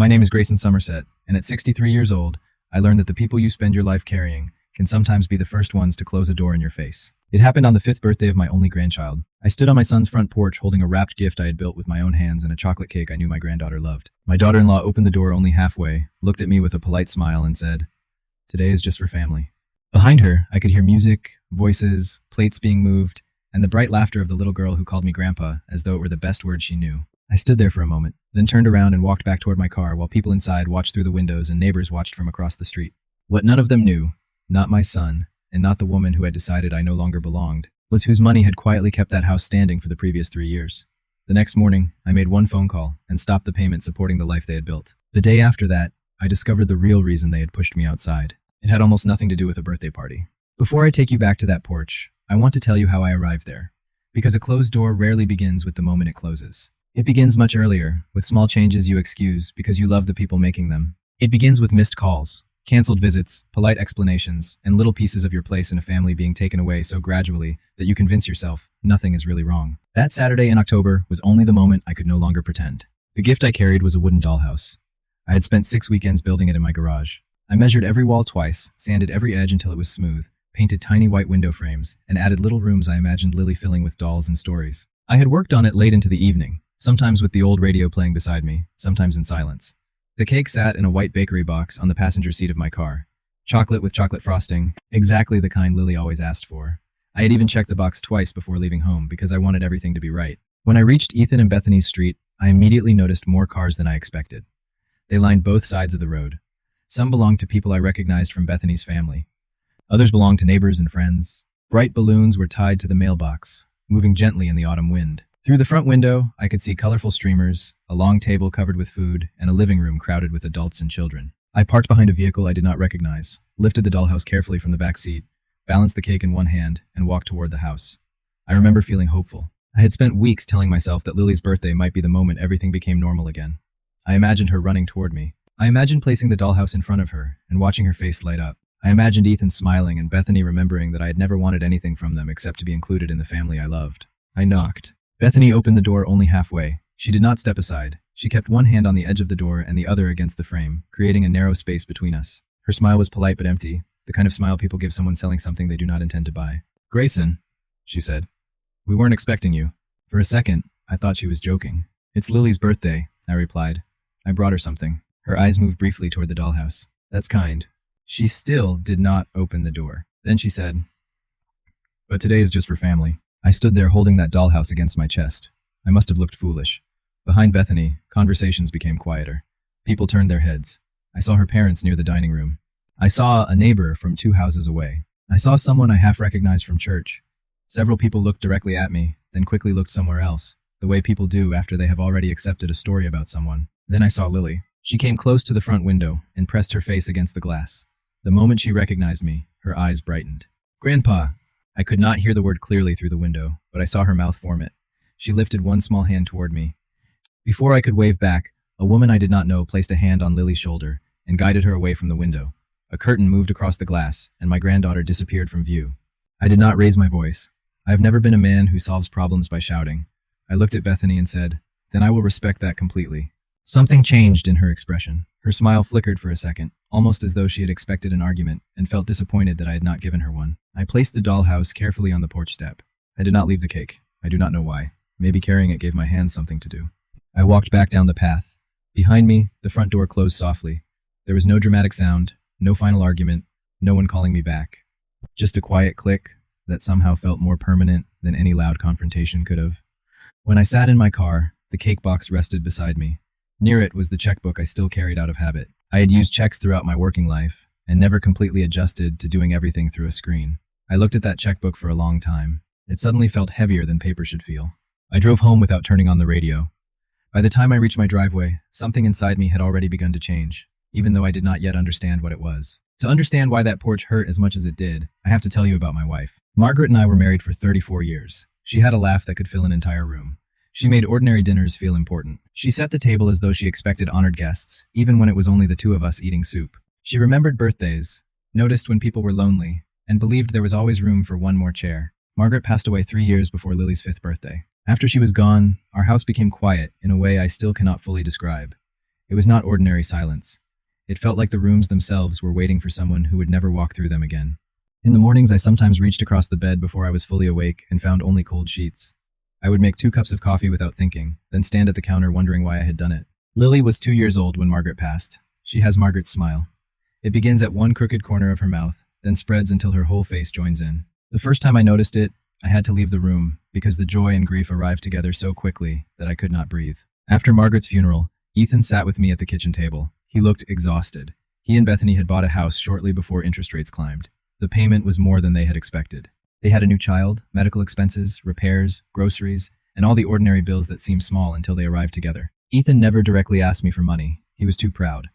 My name is Grayson Somerset, and at 63 years old, I learned that the people you spend your life carrying can sometimes be the first ones to close a door in your face. It happened on the 5th birthday of my only grandchild. I stood on my son's front porch holding a wrapped gift I had built with my own hands and a chocolate cake I knew my granddaughter loved. My daughter-in-law opened the door only halfway, looked at me with a polite smile, and said, "Today is just for family." Behind her, I could hear music, voices, plates being moved, and the bright laughter of the little girl who called me Grandpa as though it were the best word she knew. I stood there for a moment, then turned around and walked back toward my car while people inside watched through the windows and neighbors watched from across the street. What none of them knew, not my son, and not the woman who had decided I no longer belonged, was whose money had quietly kept that house standing for the previous 3 years. The next morning, I made one phone call and stopped the payment supporting the life they had built. The day after that, I discovered the real reason they had pushed me outside. It had almost nothing to do with a birthday party. Before I take you back to that porch, I want to tell you how I arrived there. Because a closed door rarely begins with the moment it closes. It begins much earlier, with small changes you excuse because you love the people making them. It begins with missed calls, canceled visits, polite explanations, and little pieces of your place in a family being taken away so gradually that you convince yourself nothing is really wrong. That Saturday in October was only the moment I could no longer pretend. The gift I carried was a wooden dollhouse. I had spent 6 weekends building it in my garage. I measured every wall twice, sanded every edge until it was smooth, painted tiny white window frames, and added little rooms I imagined Lily filling with dolls and stories. I had worked on it late into the evening, sometimes with the old radio playing beside me, sometimes in silence. The cake sat in a white bakery box on the passenger seat of my car. Chocolate with chocolate frosting, exactly the kind Lily always asked for. I had even checked the box twice before leaving home because I wanted everything to be right. When I reached Ethan and Bethany's street, I immediately noticed more cars than I expected. They lined both sides of the road. Some belonged to people I recognized from Bethany's family. Others belonged to neighbors and friends. Bright balloons were tied to the mailbox, moving gently in the autumn wind. Through the front window, I could see colorful streamers, a long table covered with food, and a living room crowded with adults and children. I parked behind a vehicle I did not recognize, lifted the dollhouse carefully from the back seat, balanced the cake in one hand, and walked toward the house. I remember feeling hopeful. I had spent weeks telling myself that Lily's birthday might be the moment everything became normal again. I imagined her running toward me. I imagined placing the dollhouse in front of her and watching her face light up. I imagined Ethan smiling and Bethany remembering that I had never wanted anything from them except to be included in the family I loved. I knocked. Bethany opened the door only halfway. She did not step aside. She kept one hand on the edge of the door and the other against the frame, creating a narrow space between us. Her smile was polite but empty, the kind of smile people give someone selling something they do not intend to buy. "Grayson," she said. "We weren't expecting you." For a second, I thought she was joking. "It's Lily's birthday," I replied. "I brought her something." Her eyes moved briefly toward the dollhouse. "That's kind." She still did not open the door. Then she said, "But today is just for family." I stood there holding that dollhouse against my chest. I must have looked foolish. Behind Bethany, conversations became quieter. People turned their heads. I saw her parents near the dining room. I saw a neighbor from 2 houses away. I saw someone I half recognized from church. Several people looked directly at me, then quickly looked somewhere else, the way people do after they have already accepted a story about someone. Then I saw Lily. She came close to the front window and pressed her face against the glass. The moment she recognized me, her eyes brightened. "Grandpa!" I could not hear the word clearly through the window, but I saw her mouth form it. She lifted one small hand toward me. Before I could wave back, a woman I did not know placed a hand on Lily's shoulder and guided her away from the window. A curtain moved across the glass, and my granddaughter disappeared from view. I did not raise my voice. I have never been a man who solves problems by shouting. I looked at Bethany and said, "Then I will respect that completely." Something changed in her expression. Her smile flickered for a second, almost as though she had expected an argument and felt disappointed that I had not given her one. I placed the dollhouse carefully on the porch step. I did not leave the cake. I do not know why. Maybe carrying it gave my hands something to do. I walked back down the path. Behind me, the front door closed softly. There was no dramatic sound, no final argument, no one calling me back. Just a quiet click that somehow felt more permanent than any loud confrontation could have. When I sat in my car, the cake box rested beside me. Near it was the checkbook I still carried out of habit. I had used checks throughout my working life and never completely adjusted to doing everything through a screen. I looked at that checkbook for a long time. It suddenly felt heavier than paper should feel. I drove home without turning on the radio. By the time I reached my driveway, something inside me had already begun to change, even though I did not yet understand what it was. To understand why that porch hurt as much as it did, I have to tell you about my wife. Margaret and I were married for 34 years. She had a laugh that could fill an entire room. She made ordinary dinners feel important. She set the table as though she expected honored guests, even when it was only the 2 of us eating soup. She remembered birthdays, noticed when people were lonely, and believed there was always room for one more chair. Margaret passed away 3 years before Lily's 5th birthday. After she was gone, our house became quiet in a way I still cannot fully describe. It was not ordinary silence. It felt like the rooms themselves were waiting for someone who would never walk through them again. In the mornings, I sometimes reached across the bed before I was fully awake and found only cold sheets. I would make 2 cups of coffee without thinking, then stand at the counter wondering why I had done it. Lily was 2 years old when Margaret passed. She has Margaret's smile. It begins at one crooked corner of her mouth, then spreads until her whole face joins in. The first time I noticed it, I had to leave the room because the joy and grief arrived together so quickly that I could not breathe. After Margaret's funeral, Ethan sat with me at the kitchen table. He looked exhausted. He and Bethany had bought a house shortly before interest rates climbed. The payment was more than they had expected. They had a new child, medical expenses, repairs, groceries, and all the ordinary bills that seemed small until they arrived together. Ethan never directly asked me for money. He was too proud.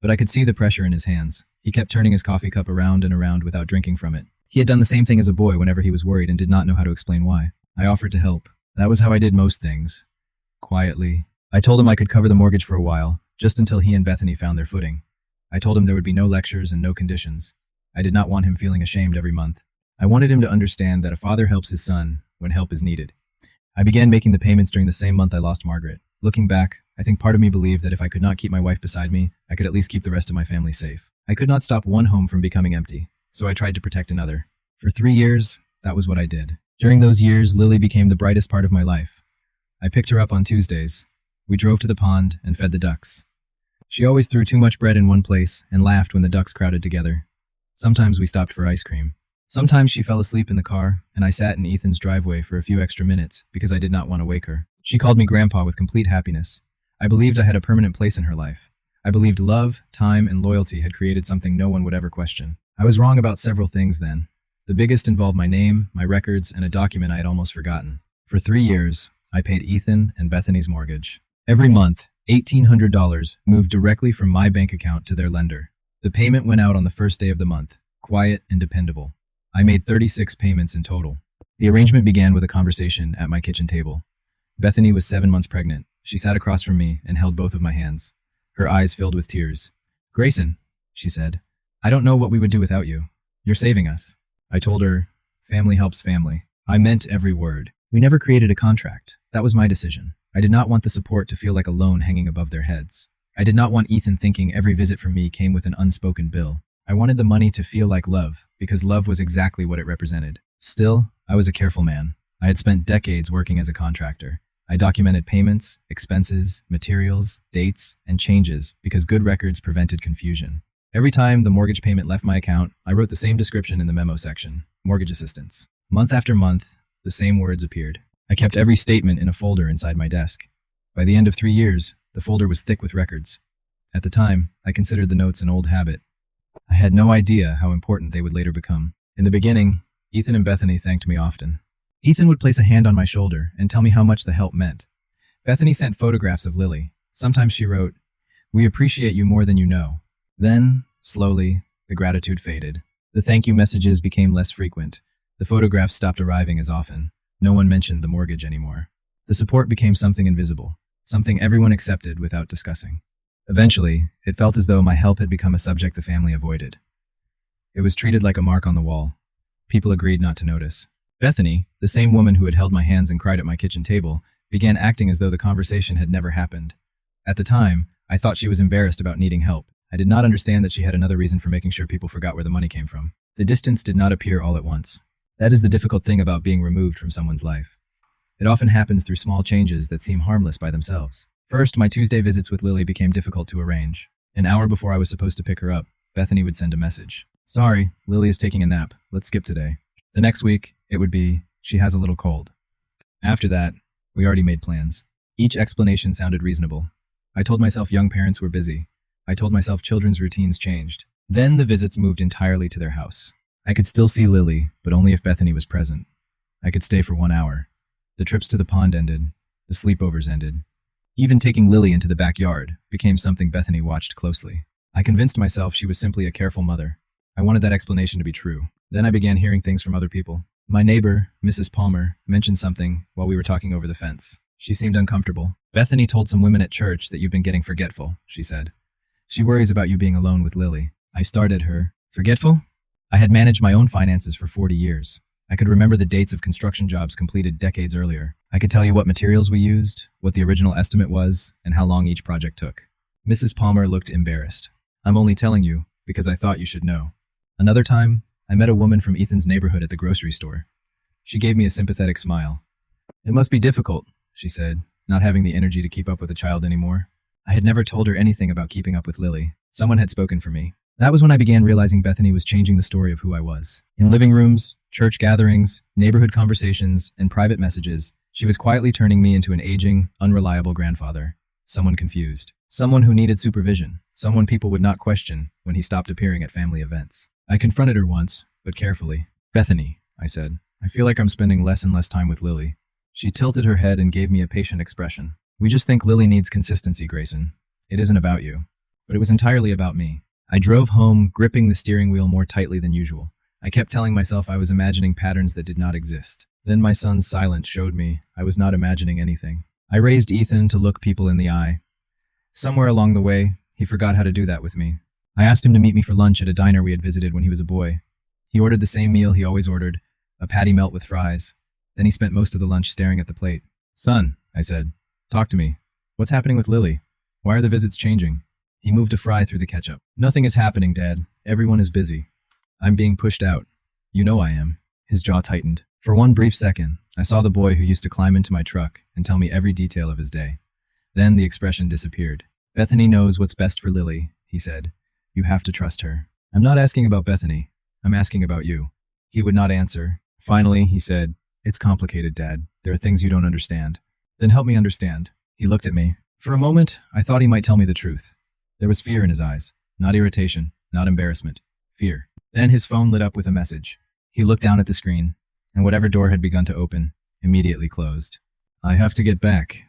But I could see the pressure in his hands. He kept turning his coffee cup around and around without drinking from it. He had done the same thing as a boy whenever he was worried and did not know how to explain why. I offered to help. That was how I did most things. Quietly. I told him I could cover the mortgage for a while, just until he and Bethany found their footing. I told him there would be no lectures and no conditions. I did not want him feeling ashamed every month. I wanted him to understand that a father helps his son when help is needed. I began making the payments during the same month I lost Margaret. Looking back, I think part of me believed that if I could not keep my wife beside me, I could at least keep the rest of my family safe. I could not stop one home from becoming empty, so I tried to protect another. For 3 years, that was what I did. During those years, Lily became the brightest part of my life. I picked her up on Tuesdays. We drove to the pond and fed the ducks. She always threw too much bread in one place and laughed when the ducks crowded together. Sometimes we stopped for ice cream. Sometimes she fell asleep in the car, and I sat in Ethan's driveway for a few extra minutes because I did not want to wake her. She called me Grandpa with complete happiness. I believed I had a permanent place in her life. I believed love, time, and loyalty had created something no one would ever question. I was wrong about several things then. The biggest involved my name, my records, and a document I had almost forgotten. For 3 years, I paid Ethan and Bethany's mortgage. Every month, $1,800 moved directly from my bank account to their lender. The payment went out on the first day of the month, quiet and dependable. I made 36 payments in total. The arrangement began with a conversation at my kitchen table. Bethany was 7 months pregnant. She sat across from me and held both of my hands. Her eyes filled with tears. "Grayson," she said, "I don't know what we would do without you. You're saving us." I told her, family helps family. I meant every word. We never created a contract. That was my decision. I did not want the support to feel like a loan hanging above their heads. I did not want Ethan thinking every visit from me came with an unspoken bill. I wanted the money to feel like love, because love was exactly what it represented. Still, I was a careful man. I had spent decades working as a contractor. I documented payments, expenses, materials, dates, and changes because good records prevented confusion. Every time the mortgage payment left my account, I wrote the same description in the memo section: mortgage assistance. Month after month, the same words appeared. I kept every statement in a folder inside my desk. By the end of 3 years, the folder was thick with records. At the time, I considered the notes an old habit. I had no idea how important they would later become. In the beginning, Ethan and Bethany thanked me often. Ethan would place a hand on my shoulder and tell me how much the help meant. Bethany sent photographs of Lily. Sometimes she wrote, "We appreciate you more than you know." Then, slowly, the gratitude faded. The thank you messages became less frequent. The photographs stopped arriving as often. No one mentioned the mortgage anymore. The support became something invisible, something everyone accepted without discussing. Eventually, it felt as though my help had become a subject the family avoided. It was treated like a mark on the wall. People agreed not to notice. Bethany, the same woman who had held my hands and cried at my kitchen table, began acting as though the conversation had never happened. At the time, I thought she was embarrassed about needing help. I did not understand that she had another reason for making sure people forgot where the money came from. The distance did not appear all at once. That is the difficult thing about being removed from someone's life. It often happens through small changes that seem harmless by themselves. First, my Tuesday visits with Lily became difficult to arrange. An hour before I was supposed to pick her up, Bethany would send a message. "Sorry, Lily is taking a nap. Let's skip today." The next week, it would be, "She has a little cold." After that, we already made plans. Each explanation sounded reasonable. I told myself young parents were busy. I told myself children's routines changed. Then the visits moved entirely to their house. I could still see Lily, but only if Bethany was present. I could stay for 1 hour. The trips to the pond ended. The sleepovers ended. Even taking Lily into the backyard became something Bethany watched closely. I convinced myself she was simply a careful mother. I wanted that explanation to be true. Then I began hearing things from other people. My neighbor, Mrs. Palmer, mentioned something while we were talking over the fence. She seemed uncomfortable. "Bethany told some women at church that you've been getting forgetful," she said. "She worries about you being alone with Lily." I started her. Forgetful? I had managed my own finances for 40 years. I could remember the dates of construction jobs completed decades earlier. I could tell you what materials we used, what the original estimate was, and how long each project took. Mrs. Palmer looked embarrassed. I'm only telling you because I thought you should know. Another time, I met a woman from Ethan's neighborhood at the grocery store. She gave me a sympathetic smile. It must be difficult, she said, not having the energy to keep up with a child anymore. I had never told her anything about keeping up with Lily. Someone had spoken for me. That was when I began realizing Bethany was changing the story of who I was. In living rooms, church gatherings, neighborhood conversations, and private messages, she was quietly turning me into an aging, unreliable grandfather. Someone confused. Someone who needed supervision. Someone people would not question when he stopped appearing at family events. I confronted her once, but carefully. Bethany, I said, I feel like I'm spending less and less time with Lily. She tilted her head and gave me a patient expression. We just think Lily needs consistency, Grayson. It isn't about you. But it was entirely about me. I drove home, gripping the steering wheel more tightly than usual. I kept telling myself I was imagining patterns that did not exist. Then my son's silence showed me I was not imagining anything. I raised Ethan to look people in the eye. Somewhere along the way, he forgot how to do that with me. I asked him to meet me for lunch at a diner we had visited when he was a boy. He ordered the same meal he always ordered, a patty melt with fries. Then he spent most of the lunch staring at the plate. Son, I said, talk to me. What's happening with Lily? Why are the visits changing? He moved a fry through the ketchup. Nothing is happening, Dad. Everyone is busy. I'm being pushed out. You know I am. His jaw tightened. For one brief second, I saw the boy who used to climb into my truck and tell me every detail of his day. Then the expression disappeared. Bethany knows what's best for Lily, he said. You have to trust her. I'm not asking about Bethany. I'm asking about you. He would not answer. Finally, he said, It's complicated, Dad. There are things you don't understand. Then help me understand. He looked at me. For a moment, I thought he might tell me the truth. There was fear in his eyes. Not irritation, not embarrassment. Fear. Then his phone lit up with a message. He looked down at the screen, and whatever door had begun to open, immediately closed. I have to get back,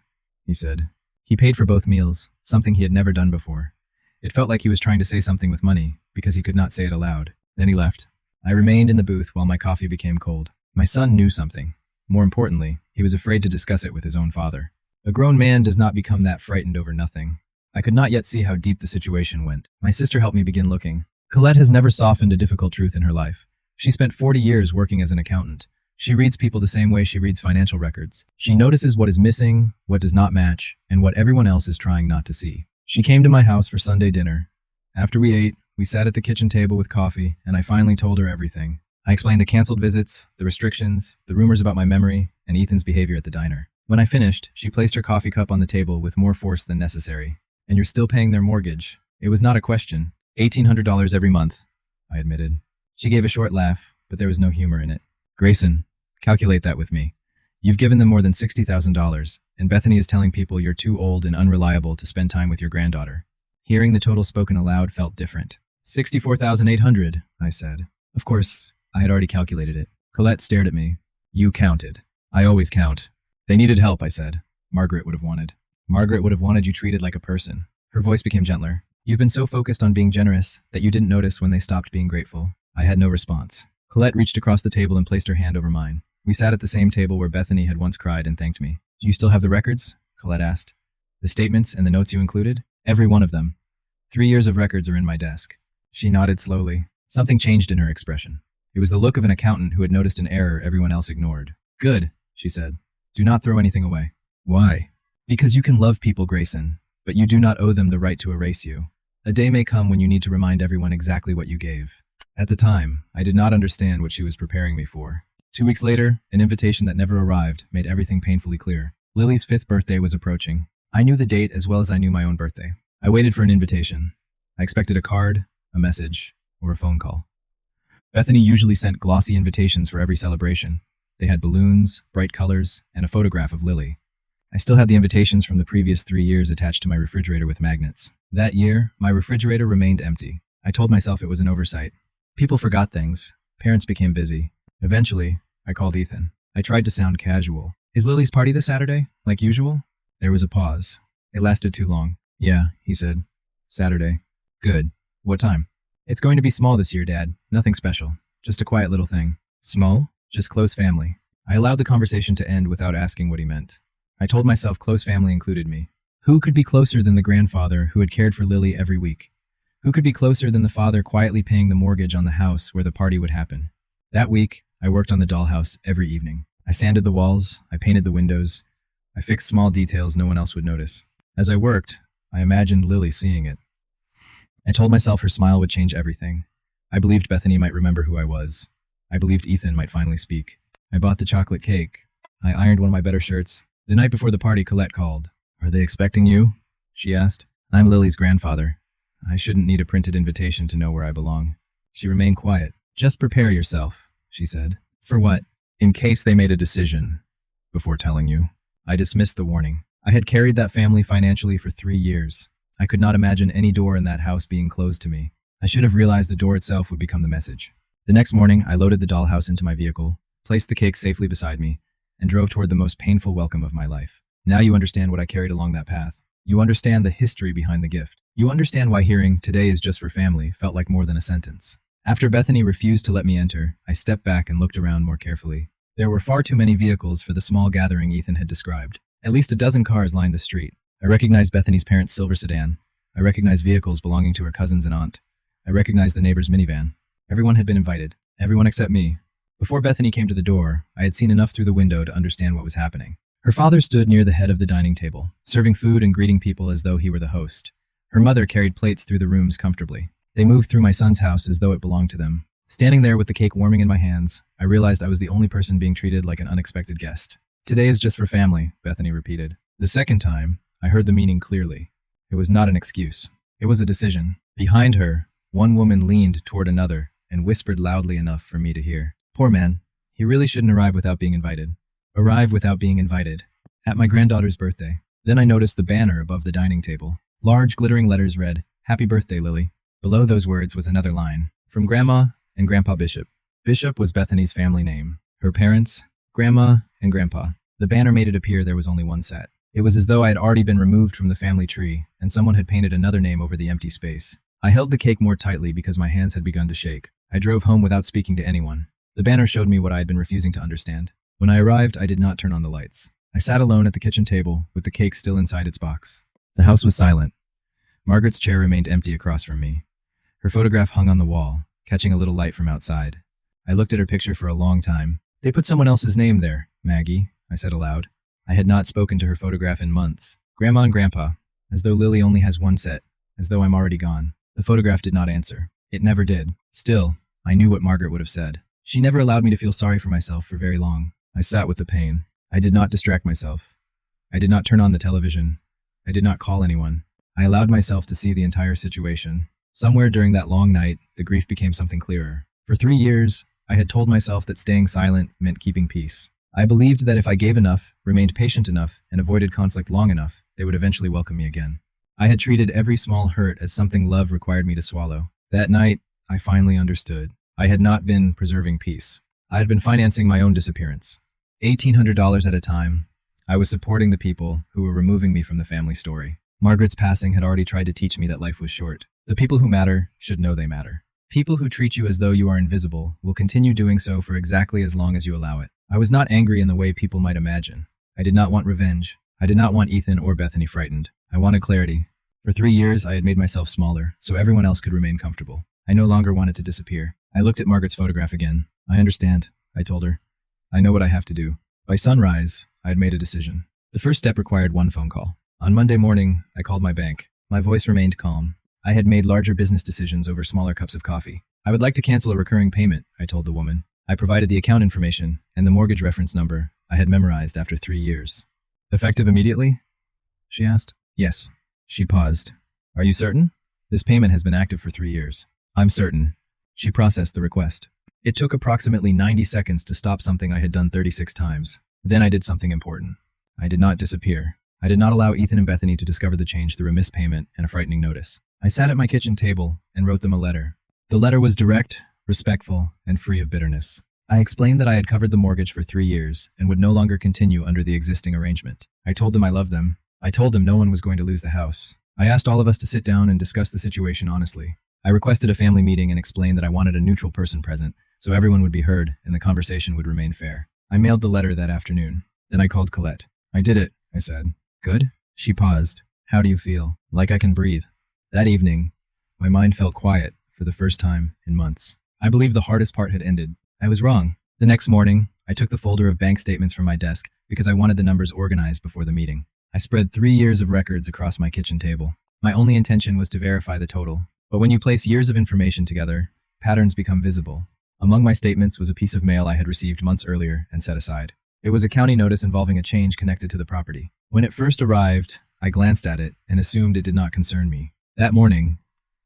he said. He paid for both meals, something he had never done before. It felt like he was trying to say something with money, because he could not say it aloud. Then he left. I remained in the booth while my coffee became cold. My son knew something. More importantly, he was afraid to discuss it with his own father. A grown man does not become that frightened over nothing. I could not yet see how deep the situation went. My sister helped me begin looking. Colette has never softened a difficult truth in her life. She spent 40 years working as an accountant. She reads people the same way she reads financial records. She notices what is missing, what does not match, and what everyone else is trying not to see. She came to my house for Sunday dinner. After we ate, we sat at the kitchen table with coffee, and I finally told her everything. I explained the canceled visits, the restrictions, the rumors about my memory, and Ethan's behavior at the diner. When I finished, she placed her coffee cup on the table with more force than necessary. And you're still paying their mortgage. It was not a question. $1,800 every month, I admitted. She gave a short laugh, but there was no humor in it. Grayson, calculate that with me. You've given them more than $60,000, and Bethany is telling people you're too old and unreliable to spend time with your granddaughter. Hearing the total spoken aloud felt different. $64,800, I said. Of course, I had already calculated it. Colette stared at me. You counted. I always count. They needed help, I said. Margaret would have wanted. Margaret would have wanted you treated like a person. Her voice became gentler. You've been so focused on being generous that you didn't notice when they stopped being grateful. I had no response. Colette reached across the table and placed her hand over mine. We sat at the same table where Bethany had once cried and thanked me. Do you still have the records? Colette asked. The statements and the notes you included? Every one of them. 3 years of records are in my desk. She nodded slowly. Something changed in her expression. It was the look of an accountant who had noticed an error everyone else ignored. Good, she said. Do not throw anything away. Why? Because you can love people, Grayson, but you do not owe them the right to erase you. A day may come when you need to remind everyone exactly what you gave. At the time, I did not understand what she was preparing me for. 2 weeks later, an invitation that never arrived made everything painfully clear. Lily's 5th birthday was approaching. I knew the date as well as I knew my own birthday. I waited for an invitation. I expected a card, a message, or a phone call. Bethany usually sent glossy invitations for every celebration. They had balloons, bright colors, and a photograph of Lily. I still had the invitations from the previous 3 years attached to my refrigerator with magnets. That year, my refrigerator remained empty. I told myself it was an oversight. People forgot things. Parents became busy. Eventually, I called Ethan. I tried to sound casual. Is Lily's party this Saturday, like usual? There was a pause. It lasted too long. Yeah, he said. Saturday. Good. What time? It's going to be small this year, Dad. Nothing special. Just a quiet little thing. Small? Just close family. I allowed the conversation to end without asking what he meant. I told myself close family included me. Who could be closer than the grandfather who had cared for Lily every week? Who could be closer than the father quietly paying the mortgage on the house where the party would happen? That week, I worked on the dollhouse every evening. I sanded the walls, I painted the windows, I fixed small details no one else would notice. As I worked, I imagined Lily seeing it. I told myself her smile would change everything. I believed Bethany might remember who I was. I believed Ethan might finally speak. I bought the chocolate cake. I ironed one of my better shirts. The night before the party, Colette called. "Are they expecting you?" she asked. "I'm Lily's grandfather. I shouldn't need a printed invitation to know where I belong." She remained quiet. "Just prepare yourself," she said. "For what?" "In case they made a decision before telling you." I dismissed the warning. I had carried that family financially for 3 years. I could not imagine any door in that house being closed to me. I should have realized the door itself would become the message. The next morning, I loaded the dollhouse into my vehicle, placed the cake safely beside me, and drove toward the most painful welcome of my life. Now you understand what I carried along that path. You understand the history behind the gift. You understand why hearing "today is just for family" felt like more than a sentence. After Bethany refused to let me enter, I stepped back and looked around more carefully. There were far too many vehicles for the small gathering Ethan had described. At least a dozen cars lined the street. I recognized Bethany's parents' silver sedan. I recognized vehicles belonging to her cousins and aunt. I recognized the neighbor's minivan. Everyone had been invited. Everyone except me. Before Bethany came to the door, I had seen enough through the window to understand what was happening. Her father stood near the head of the dining table, serving food and greeting people as though he were the host. Her mother carried plates through the rooms comfortably. They moved through my son's house as though it belonged to them. Standing there with the cake warming in my hands, I realized I was the only person being treated like an unexpected guest. "Today is just for family," Bethany repeated. The second time, I heard the meaning clearly. It was not an excuse. It was a decision. Behind her, one woman leaned toward another and whispered loudly enough for me to hear. "Poor man. He really shouldn't arrive without being invited." Arrive without being invited. At my granddaughter's birthday. Then I noticed the banner above the dining table. Large glittering letters read, "Happy birthday, Lily." Below those words was another line. From Grandma and Grandpa Bishop. Bishop was Bethany's family name. Her parents, Grandma and Grandpa. The banner made it appear there was only one set. It was as though I had already been removed from the family tree, and someone had painted another name over the empty space. I held the cake more tightly because my hands had begun to shake. I drove home without speaking to anyone. The banner showed me what I had been refusing to understand. When I arrived, I did not turn on the lights. I sat alone at the kitchen table, with the cake still inside its box. The house was silent. Margaret's chair remained empty across from me. Her photograph hung on the wall, catching a little light from outside. I looked at her picture for a long time. "They put someone else's name there, Maggie," I said aloud. I had not spoken to her photograph in months. "Grandma and Grandpa," as though Lily only has one set, as though I'm already gone. The photograph did not answer. It never did. Still, I knew what Margaret would have said. She never allowed me to feel sorry for myself for very long. I sat with the pain. I did not distract myself. I did not turn on the television. I did not call anyone. I allowed myself to see the entire situation. Somewhere during that long night, the grief became something clearer. For 3 years, I had told myself that staying silent meant keeping peace. I believed that if I gave enough, remained patient enough, and avoided conflict long enough, they would eventually welcome me again. I had treated every small hurt as something love required me to swallow. That night, I finally understood. I had not been preserving peace. I had been financing my own disappearance. $1,800 at a time. I was supporting the people who were removing me from the family story. Margaret's passing had already tried to teach me that life was short. The people who matter should know they matter. People who treat you as though you are invisible will continue doing so for exactly as long as you allow it. I was not angry in the way people might imagine. I did not want revenge. I did not want Ethan or Bethany frightened. I wanted clarity. For 3 years, I had made myself smaller, so everyone else could remain comfortable. I no longer wanted to disappear. I looked at Margaret's photograph again. "I understand," I told her. "I know what I have to do." By sunrise, I had made a decision. The first step required one phone call. On Monday morning, I called my bank. My voice remained calm. I had made larger business decisions over smaller cups of coffee. "I would like to cancel a recurring payment," I told the woman. I provided the account information and the mortgage reference number I had memorized after 3 years. "Effective immediately?" she asked. "Yes." She paused. "Are you certain?" "This payment has been active for 3 years." "I'm certain." She processed the request. It took approximately 90 seconds to stop something I had done 36 times. Then I did something important. I did not disappear. I did not allow Ethan and Bethany to discover the change through a missed payment and a frightening notice. I sat at my kitchen table and wrote them a letter. The letter was direct, respectful, and free of bitterness. I explained that I had covered the mortgage for 3 years and would no longer continue under the existing arrangement. I told them I loved them. I told them no one was going to lose the house. I asked all of us to sit down and discuss the situation honestly. I requested a family meeting and explained that I wanted a neutral person present, so everyone would be heard and the conversation would remain fair. I mailed the letter that afternoon. Then I called Colette. "I did it," I said. "Good?" She paused. "How do you feel?" "Like I can breathe." That evening, my mind felt quiet for the first time in months. I believed the hardest part had ended. I was wrong. The next morning, I took the folder of bank statements from my desk because I wanted the numbers organized before the meeting. I spread 3 years of records across my kitchen table. My only intention was to verify the total. But when you place years of information together, patterns become visible. Among my statements was a piece of mail I had received months earlier and set aside. It was a county notice involving a change connected to the property. When it first arrived, I glanced at it and assumed it did not concern me. That morning,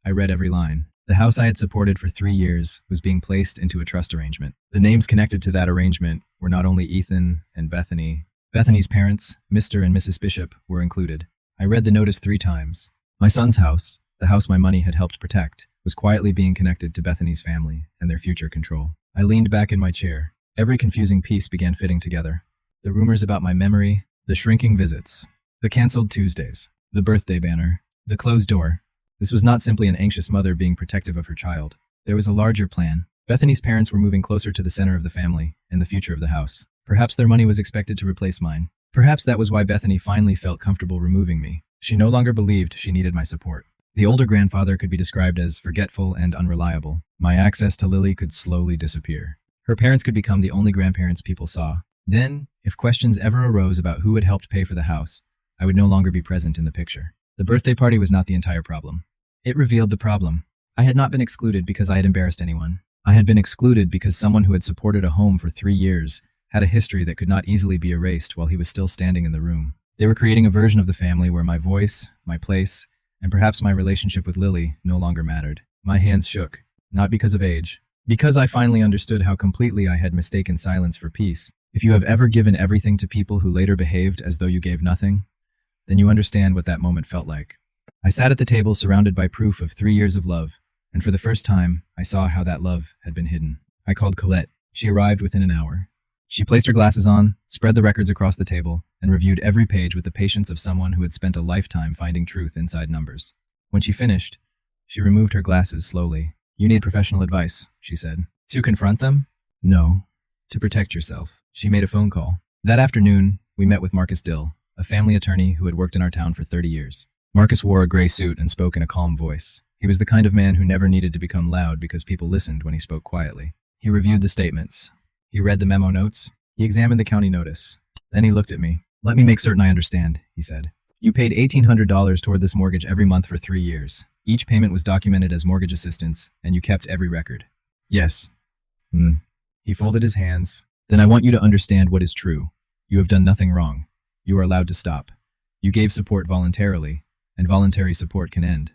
I read every line. The house I had supported for 3 years was being placed into a trust arrangement. The names connected to that arrangement were not only Ethan and Bethany. Bethany's parents, Mr. and Mrs. Bishop, were included. I read the notice 3 times. My son's house, the house my money had helped protect, was quietly being connected to Bethany's family and their future control. I leaned back in my chair. Every confusing piece began fitting together. The rumors about my memory, the shrinking visits, the canceled Tuesdays, the birthday banner, the closed door. This was not simply an anxious mother being protective of her child. There was a larger plan. Bethany's parents were moving closer to the center of the family and the future of the house. Perhaps their money was expected to replace mine. Perhaps that was why Bethany finally felt comfortable removing me. She no longer believed she needed my support. The older grandfather could be described as forgetful and unreliable. My access to Lily could slowly disappear. Her parents could become the only grandparents people saw. Then, if questions ever arose about who had helped pay for the house, I would no longer be present in the picture. The birthday party was not the entire problem. It revealed the problem. I had not been excluded because I had embarrassed anyone. I had been excluded because someone who had supported a home for 3 years had a history that could not easily be erased while he was still standing in the room. They were creating a version of the family where my voice, my place, and perhaps my relationship with Lily no longer mattered. My hands shook, not because of age, because I finally understood how completely I had mistaken silence for peace. If you have ever given everything to people who later behaved as though you gave nothing, then you understand what that moment felt like. I sat at the table surrounded by proof of 3 years of love, and for the first time, I saw how that love had been hidden. I called Colette. She arrived within an hour. She placed her glasses on, spread the records across the table, and reviewed every page with the patience of someone who had spent a lifetime finding truth inside numbers. When she finished, she removed her glasses slowly. "You need professional advice," she said. "To confront them?" "No. To protect yourself." She made a phone call. That afternoon, we met with Marcus Dill, a family attorney who had worked in our town for 30 years. Marcus wore a gray suit and spoke in a calm voice. He was the kind of man who never needed to become loud because people listened when he spoke quietly. He reviewed the statements. He read the memo notes. He examined the county notice. Then he looked at me. "Let me make certain I understand," he said. "You paid $1,800 toward this mortgage every month for 3 years. Each payment was documented as mortgage assistance, and you kept every record." "Yes." He folded his hands. "Then I want you to understand what is true. You have done nothing wrong. You are allowed to stop. You gave support voluntarily, and voluntary support can end.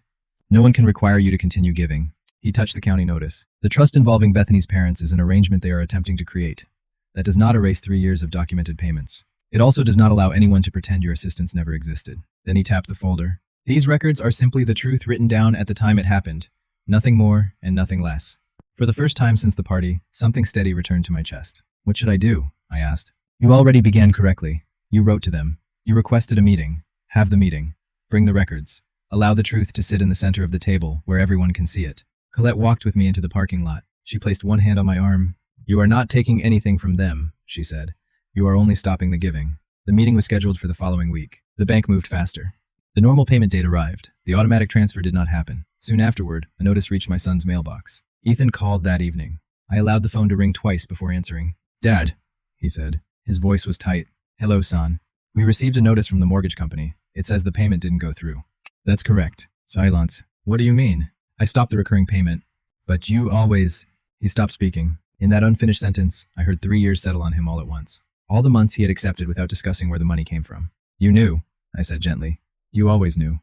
No one can require you to continue giving." He touched the county notice. "The trust involving Bethany's parents is an arrangement they are attempting to create. That does not erase 3 years of documented payments. It also does not allow anyone to pretend your assistance never existed." Then he tapped the folder. "These records are simply the truth written down at the time it happened. Nothing more and nothing less." For the first time since the party, something steady returned to my chest. "What should I do?" I asked. "You already began correctly. You wrote to them. You requested a meeting. Have the meeting. Bring the records. Allow the truth to sit in the center of the table where everyone can see it." Colette walked with me into the parking lot. She placed one hand on my arm. "You are not taking anything from them," she said. "You are only stopping the giving." The meeting was scheduled for the following week. The bank moved faster. The normal payment date arrived. The automatic transfer did not happen. Soon afterward, a notice reached my son's mailbox. Ethan called that evening. I allowed the phone to ring twice before answering. "Dad," he said. His voice was tight. "Hello, son. We received a notice from the mortgage company. It says the payment didn't go through." "That's correct." Silence. "What do you mean?" "I stopped the recurring payment." "But you always—" He stopped speaking. In that unfinished sentence, I heard 3 years settle on him all at once. All the months he had accepted without discussing where the money came from. "You knew," I said gently. "You always knew."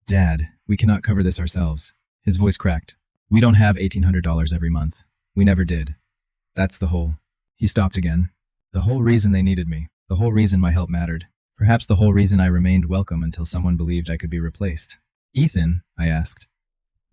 "Dad, we cannot cover this ourselves." His voice cracked. "We don't have $1,800 every month. We never did. That's the whole—" He stopped again. "The whole reason they needed me. The whole reason my help mattered. Perhaps the whole reason I remained welcome until someone believed I could be replaced." "Ethan," I asked,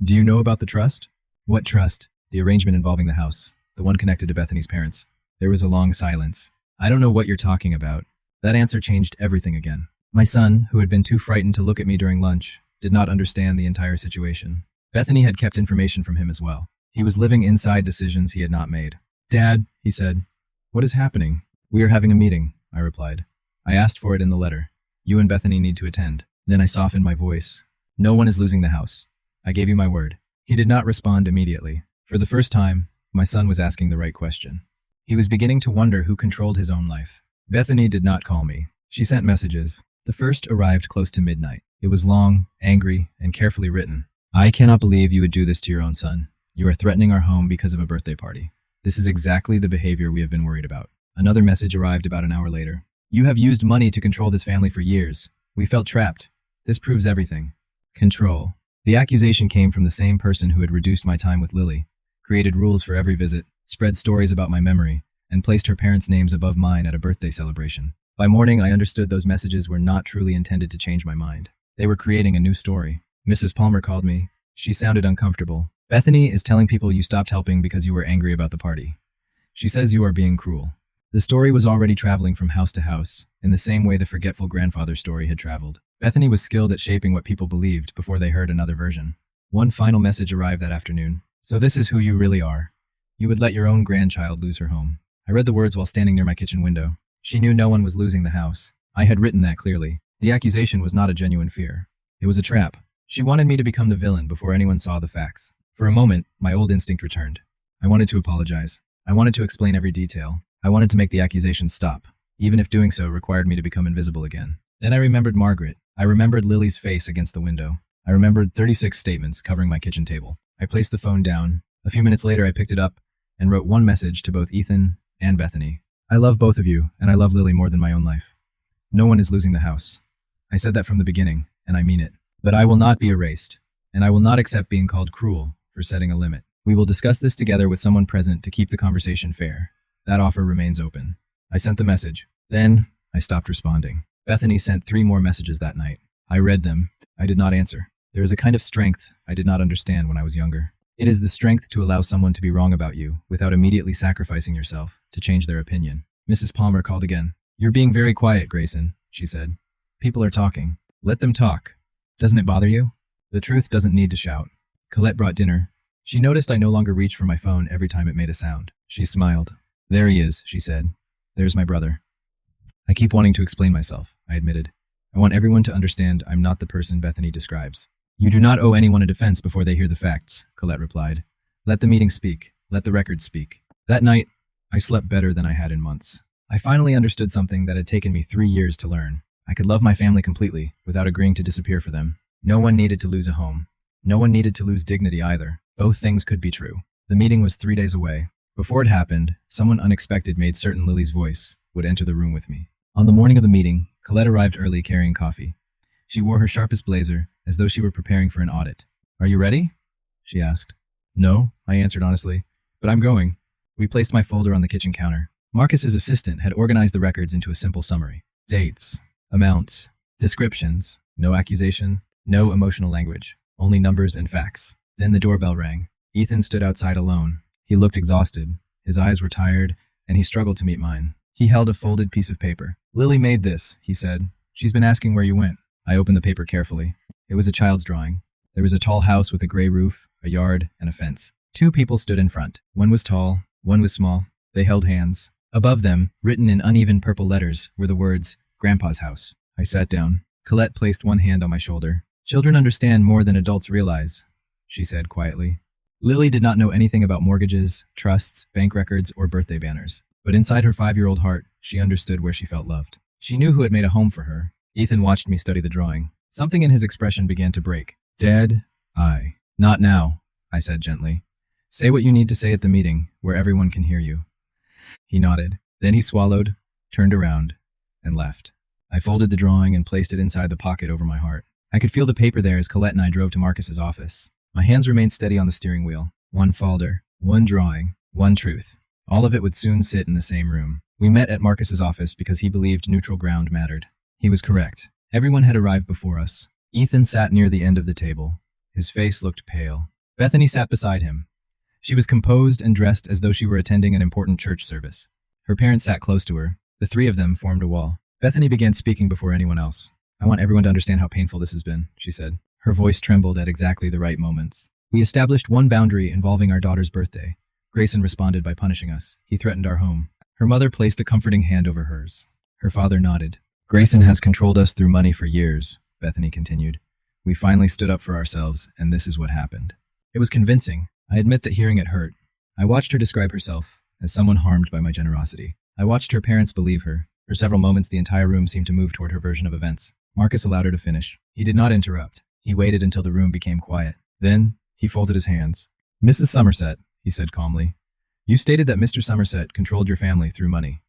"do you know about the trust?" "What trust?" "The arrangement involving the house. The one connected to Bethany's parents." There was a long silence. "I don't know what you're talking about." That answer changed everything again. My son, who had been too frightened to look at me during lunch, did not understand the entire situation. Bethany had kept information from him as well. He was living inside decisions he had not made. "Dad," he said, "what is happening?" "We are having a meeting," I replied. "I asked for it in the letter. You and Bethany need to attend." Then I softened my voice. "No one is losing the house. I gave you my word." He did not respond immediately. For the first time, my son was asking the right question. He was beginning to wonder who controlled his own life. Bethany did not call me. She sent messages. The first arrived close to midnight. It was long, angry, and carefully written. I cannot believe you would do this to your own son. You are threatening our home because of a birthday party. This is exactly the behavior we have been worried about. Another message arrived about an hour later. You have used money to control this family for years. We felt trapped. This proves everything. Control. The accusation came from the same person who had reduced my time with Lily, created rules for every visit, spread stories about my memory, and placed her parents' names above mine at a birthday celebration. By morning, I understood those messages were not truly intended to change my mind. They were creating a new story. Mrs. Palmer called me. She sounded uncomfortable. Bethany is telling people you stopped helping because you were angry about the party. She says you are being cruel. The story was already traveling from house to house, in the same way the forgetful grandfather story had traveled. Bethany was skilled at shaping what people believed before they heard another version. One final message arrived that afternoon. So this is who you really are. You would let your own grandchild lose her home. I read the words while standing near my kitchen window. She knew no one was losing the house. I had written that clearly. The accusation was not a genuine fear. It was a trap. She wanted me to become the villain before anyone saw the facts. For a moment, my old instinct returned. I wanted to apologize. I wanted to explain every detail. I wanted to make the accusations stop, even if doing so required me to become invisible again. Then I remembered Margaret. I remembered Lily's face against the window. I remembered 36 statements covering my kitchen table. I placed the phone down. A few minutes later, I picked it up and wrote one message to both Ethan and Bethany. I love both of you, and I love Lily more than my own life. No one is losing the house. I said that from the beginning, and I mean it. But I will not be erased, and I will not accept being called cruel for setting a limit. We will discuss this together with someone present to keep the conversation fair. That offer remains open. I sent the message. Then, I stopped responding. Bethany sent 3 more messages that night. I read them. I did not answer. There is a kind of strength I did not understand when I was younger. It is the strength to allow someone to be wrong about you without immediately sacrificing yourself to change their opinion. Mrs. Palmer called again. You're being very quiet, Grayson, she said. People are talking. Let them talk. Doesn't it bother you? The truth doesn't need to shout. Colette brought dinner. She noticed I no longer reached for my phone every time it made a sound. She smiled. There he is, she said. There's my brother. I keep wanting to explain myself, I admitted. I want everyone to understand I'm not the person Bethany describes. You do not owe anyone a defense before they hear the facts, Colette replied. Let the meeting speak. Let the records speak. That night, I slept better than I had in months. I finally understood something that had taken me 3 years to learn. I could love my family completely without agreeing to disappear for them. No one needed to lose a home. No one needed to lose dignity either. Both things could be true. The meeting was 3 days away. Before it happened, someone unexpected made certain Lily's voice would enter the room with me. On the morning of the meeting, Colette arrived early carrying coffee. She wore her sharpest blazer, as though she were preparing for an audit. Are you ready? She asked. No, I answered honestly, but I'm going. We placed my folder on the kitchen counter. Marcus's assistant had organized the records into a simple summary. Dates, amounts, descriptions, no accusation, no emotional language, only numbers and facts. Then the doorbell rang. Ethan stood outside alone. He looked exhausted. His eyes were tired, and he struggled to meet mine. He held a folded piece of paper. Lily made this, he said. She's been asking where you went. I opened the paper carefully. It was a child's drawing. There was a tall house with a gray roof, a yard, and a fence. 2 people stood in front. One was tall, one was small. They held hands. Above them, written in uneven purple letters, were the words, Grandpa's house. I sat down. Colette placed one hand on my shoulder. Children understand more than adults realize, she said quietly. Lily did not know anything about mortgages, trusts, bank records, or birthday banners. But inside her 5-year-old heart, she understood where she felt loved. She knew who had made a home for her. Ethan watched me study the drawing. Something in his expression began to break. Dad, Not now, I said gently. Say what you need to say at the meeting, where everyone can hear you. He nodded. Then he swallowed, turned around, and left. I folded the drawing and placed it inside the pocket over my heart. I could feel the paper there as Colette and I drove to Marcus's office. My hands remained steady on the steering wheel. One folder, one drawing, one truth. All of it would soon sit in the same room. We met at Marcus's office because he believed neutral ground mattered. He was correct. Everyone had arrived before us. Ethan sat near the end of the table. His face looked pale. Bethany sat beside him. She was composed and dressed as though she were attending an important church service. Her parents sat close to her. The 3 of them formed a wall. Bethany began speaking before anyone else. I want everyone to understand how painful this has been, she said. Her voice trembled at exactly the right moments. We established one boundary involving our daughter's birthday. Grayson responded by punishing us. He threatened our home. Her mother placed a comforting hand over hers. Her father nodded. Grayson has controlled us through money for years, Bethany continued. We finally stood up for ourselves, and this is what happened. It was convincing. I admit that hearing it hurt. I watched her describe herself as someone harmed by my generosity. I watched her parents believe her. For several moments, the entire room seemed to move toward her version of events. Marcus allowed her to finish. He did not interrupt. He waited until the room became quiet. Then, he folded his hands. Mrs. Somerset, he said calmly, you stated that Mr. Somerset controlled your family through money.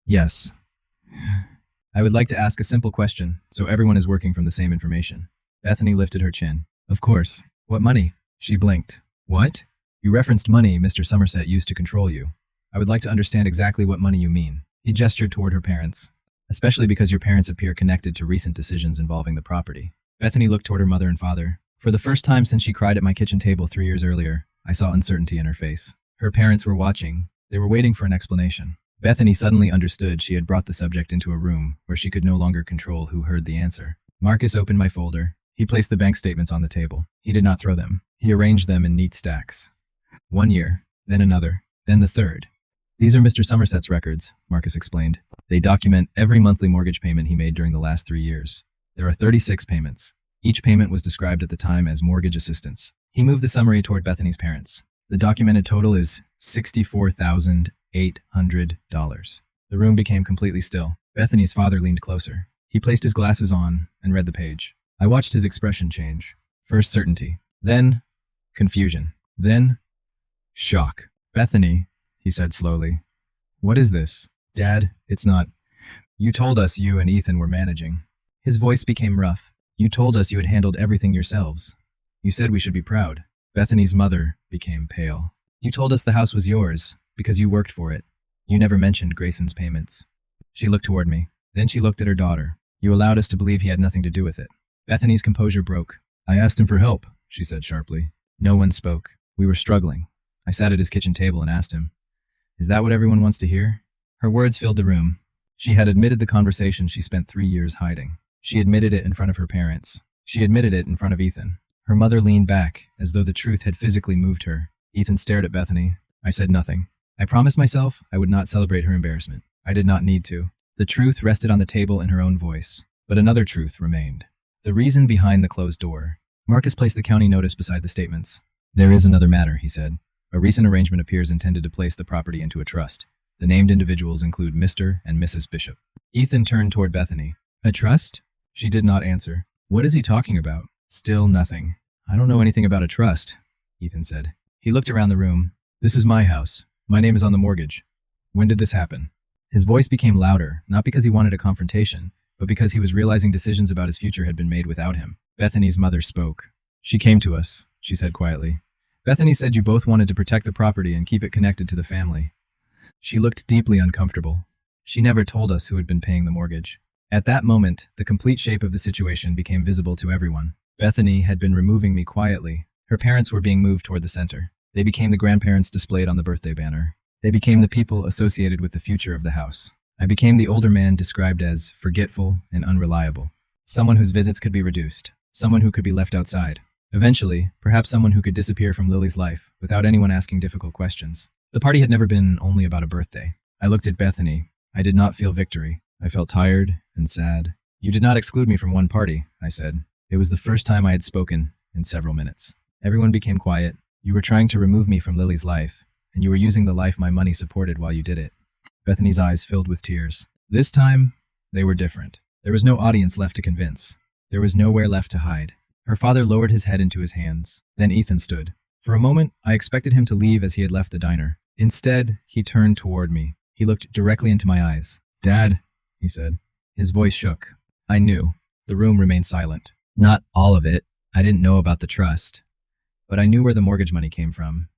Yes. I would like to ask a simple question, so everyone is working from the same information. Bethany lifted her chin. Of course. What money? She blinked. What? You referenced money Mr. Somerset used to control you. I would like to understand exactly what money you mean. He gestured toward her parents. Especially because your parents appear connected to recent decisions involving the property. Bethany looked toward her mother and father. For the first time since she cried at my kitchen table 3 years earlier, I saw uncertainty in her face. Her parents were watching. They were waiting for an explanation. Bethany suddenly understood she had brought the subject into a room where she could no longer control who heard the answer. Marcus opened my folder. He placed the bank statements on the table. He did not throw them. He arranged them in neat stacks. 1 year, then another, then the third. These are Mr. Somerset's records, Marcus explained. They document every monthly mortgage payment he made during the last 3 years. There are 36 payments. Each payment was described at the time as mortgage assistance. He moved the summary toward Bethany's parents. The documented total is $64,800. The room became completely still. Bethany's father leaned closer. He placed his glasses on and read the page. I watched his expression change. First certainty, then confusion, then shock. Bethany, he said slowly. What is this? Dad, it's not. You told us you and Ethan were managing. His voice became rough. You told us you had handled everything yourselves. You said we should be proud. Bethany's mother became pale. You told us the house was yours because you worked for it. You never mentioned Grayson's payments. She looked toward me. Then she looked at her daughter. You allowed us to believe he had nothing to do with it. Bethany's composure broke. I asked him for help, she said sharply. No one spoke. We were struggling. I sat at his kitchen table and asked him, is that what everyone wants to hear? Her words filled the room. She had admitted the conversation she spent 3 years hiding. She admitted it in front of her parents. She admitted it in front of Ethan. Her mother leaned back, as though the truth had physically moved her. Ethan stared at Bethany. I said nothing. I promised myself I would not celebrate her embarrassment. I did not need to. The truth rested on the table in her own voice. But another truth remained. The reason behind the closed door. Marcus placed the county notice beside the statements. There is another matter, he said. A recent arrangement appears intended to place the property into a trust. The named individuals include Mr. and Mrs. Bishop. Ethan turned toward Bethany. A trust? She did not answer. What is he talking about? Still nothing. I don't know anything about a trust, Ethan said. He looked around the room. This is my house. My name is on the mortgage. When did this happen? His voice became louder, not because he wanted a confrontation, but because he was realizing decisions about his future had been made without him. Bethany's mother spoke. She came to us, she said quietly. Bethany said you both wanted to protect the property and keep it connected to the family. She looked deeply uncomfortable. She never told us who had been paying the mortgage. At that moment, the complete shape of the situation became visible to everyone. Bethany had been removing me quietly. Her parents were being moved toward the center. They became the grandparents displayed on the birthday banner. They became the people associated with the future of the house. I became the older man described as forgetful and unreliable. Someone whose visits could be reduced. Someone who could be left outside. Eventually, perhaps someone who could disappear from Lily's life without anyone asking difficult questions. The party had never been only about a birthday. I looked at Bethany. I did not feel victory. I felt tired and sad. You did not exclude me from one party, I said. It was the first time I had spoken in several minutes. Everyone became quiet. You were trying to remove me from Lily's life, and you were using the life my money supported while you did it. Bethany's eyes filled with tears. This time, they were different. There was no audience left to convince. There was nowhere left to hide. Her father lowered his head into his hands. Then Ethan stood. For a moment, I expected him to leave as he had left the diner. Instead, he turned toward me. He looked directly into my eyes. Dad, he said. His voice shook. I knew. The room remained silent. Not all of it. I didn't know about the trust. But I knew where the mortgage money came from.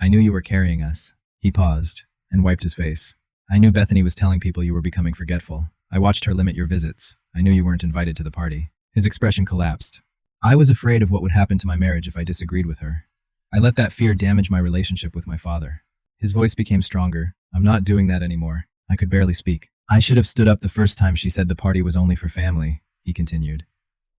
I knew you were carrying us. He paused and wiped his face. I knew Bethany was telling people you were becoming forgetful. I watched her limit your visits. I knew you weren't invited to the party. His expression collapsed. I was afraid of what would happen to my marriage if I disagreed with her. I let that fear damage my relationship with my father. His voice became stronger. I'm not doing that anymore. I could barely speak. I should have stood up the first time she said the party was only for family, he continued.